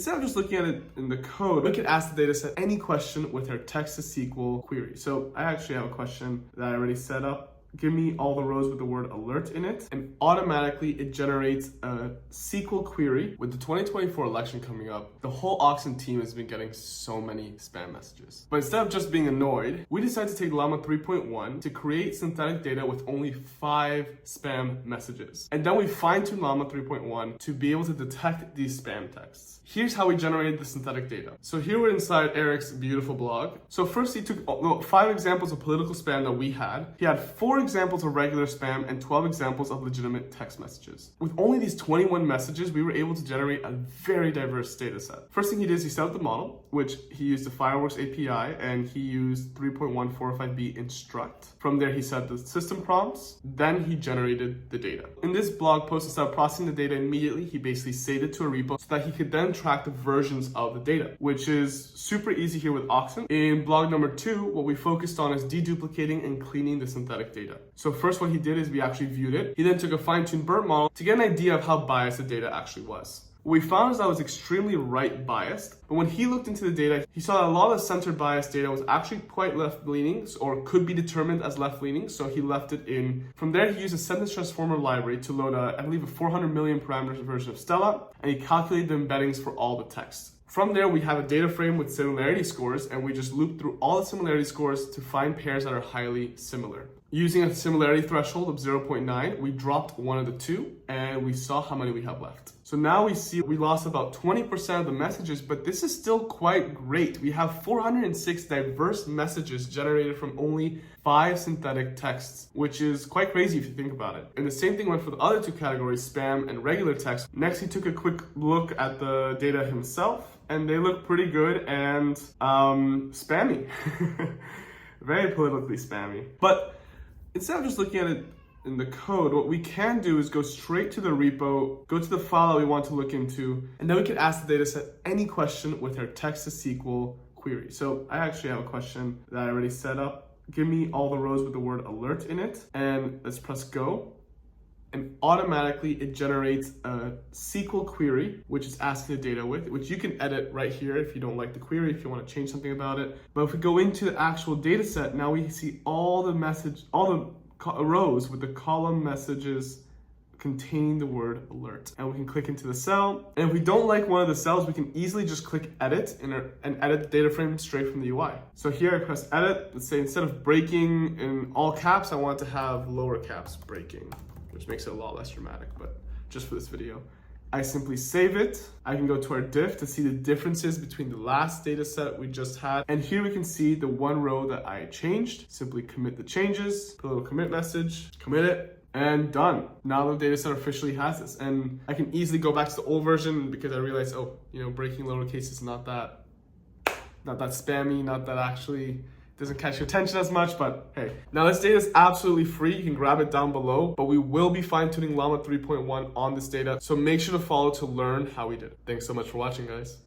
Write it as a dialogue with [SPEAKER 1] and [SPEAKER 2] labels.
[SPEAKER 1] instead of just looking at it in the code, we could ask the dataset any question with our text to SQL query. So I actually have a question that I already set up. Give me all the rows with the word alert in it, and automatically it generates a SQL query. With the 2024 election coming up, the whole Oxen team has been getting so many spam messages. But instead of just being annoyed, we decided to take Llama 3.1 to create synthetic data with only 5 spam messages. And then we fine-tuned Llama 3.1 to be able to detect these spam texts. Here's how we generated the synthetic data. So here we're inside Eric's beautiful blog. So first he took 5 examples of political spam that we had. He had 4 examples of regular spam and 12 examples of legitimate text messages. With only these 21 messages, we were able to generate a very diverse data set. First thing he did is he set up the model, which he used the Fireworks API, and he used 3.145b instruct. From there, he set the system prompts, then he generated the data. In this blog post, instead of processing the data immediately, he basically saved it to a repo so that he could then track the versions of the data, which is super easy here with Oxen. In blog number 2, what we focused on is deduplicating and cleaning the synthetic data. So first what he did is we actually viewed it. He then took a fine-tuned BERT model to get an idea of how biased the data actually was. What we found is that it was extremely right biased, but when he looked into the data, he saw that a lot of the center bias data was actually quite left-leaning or could be determined as left-leaning, so he left it in. From there, he used a sentence transformer library to load I believe a 400 million parameters version of Stella, and he calculated the embeddings for all the text. From there, we have a data frame with similarity scores, and we just loop through all the similarity scores to find pairs that are highly similar. Using a similarity threshold of 0.9, we dropped one of the 2, and we saw how many we have left. So now we see we lost about 20% of the messages, but this is still quite great. We have 406 diverse messages generated from only 5 synthetic texts, which is quite crazy if you think about it. And the same thing went for the other 2 categories, spam and regular text. Next, he took a quick look at the data himself, and they look pretty good and spammy. Very politically spammy. But instead of just looking at it in the code, what we can do is go straight to the repo, go to the file that we want to look into, and then we can ask the dataset any question with our text to SQL query. So I actually have a question that I already set up. Give me all the rows with the word alert in it, and let's press go. And automatically it generates a SQL query, which is asking the data with, which you can edit right here if you don't like the query, if you want to change something about it. But if we go into the actual data set, now we see all the rows with the column messages containing the word alert. And we can click into the cell. And if we don't like one of the cells, we can easily just click edit and edit the data frame straight from the UI. So here I press edit. Let's say instead of breaking in all caps, I want to have lower caps breaking, which makes it a lot less dramatic, but just for this video. I simply save it. I can go to our diff to see the differences between the last data set we just had. And here we can see the one row that I changed. Simply commit the changes, put a little commit message, commit it, and done. Now the data set officially has this. And I can easily go back to the old version because I realized, breaking lowercase is not that spammy, not that actually doesn't catch your attention as much, but hey. Now this data is absolutely free. You can grab it down below, but we will be fine-tuning Llama 3.1 on this data, so make sure to follow to learn how we did it. Thanks so much for watching, guys.